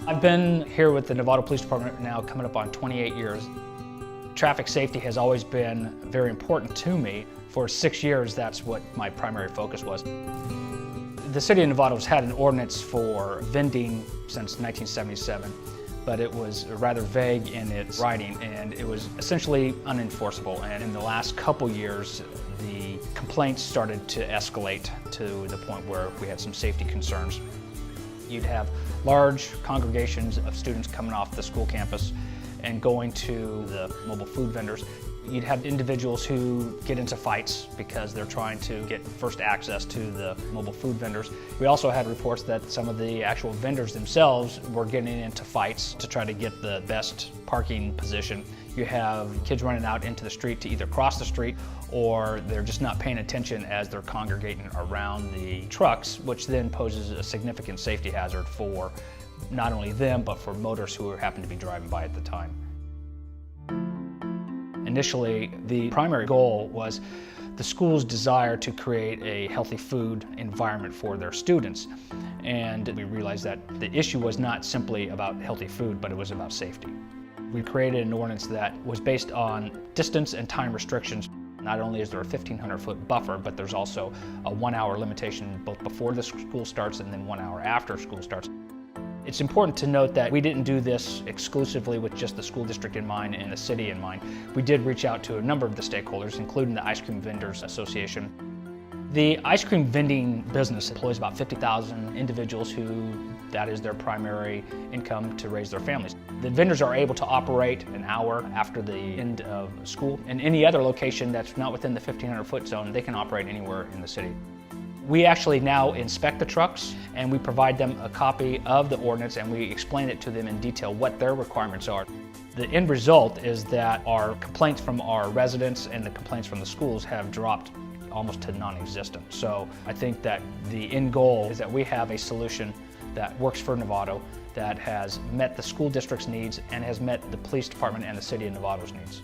I've been here with the Novato Police Department now coming up on 28 years. Traffic safety has always been very important to me. For 6 years, that's what my primary focus was. The city of Novato has had an ordinance for vending since 1977, but it was rather vague in its writing and it was essentially unenforceable. And in the last couple years, the complaints started to escalate to the point where we had some safety concerns. You'd have large congregations of students coming off the school campus and going to the mobile food vendors. You'd have individuals who get into fights because they're trying to get first access to the mobile food vendors. We also had reports that some of the actual vendors themselves were getting into fights to try to get the best parking position. You have kids running out into the street to either cross the street or they're just not paying attention as they're congregating around the trucks, which then poses a significant safety hazard for not only them, but for motorists who happen to be driving by at the time. Initially, the primary goal was the school's desire to create a healthy food environment for their students. And we realized that the issue was not simply about healthy food, but it was about safety. We created an ordinance that was based on distance and time restrictions. Not only is there a 1,500-foot buffer, but there's also a 1-hour limitation both before the school starts and then 1 hour after school starts. It's important to note that we didn't do this exclusively with just the school district in mind and the city in mind. We did reach out to a number of the stakeholders, including the Ice Cream Vendors Association. The ice cream vending business employs about 50,000 individuals who that is their primary income to raise their families. The vendors are able to operate an hour after the end of school. And any other location that's not within the 1,500-foot zone, they can operate anywhere in the city. We actually now inspect the trucks and we provide them a copy of the ordinance and we explain it to them in detail what their requirements are. The end result is that our complaints from our residents and the complaints from the schools have dropped almost to non-existent. So I think that the end goal is that we have a solution that works for Novato, that has met the school district's needs and has met the police department and the city of Novato's needs.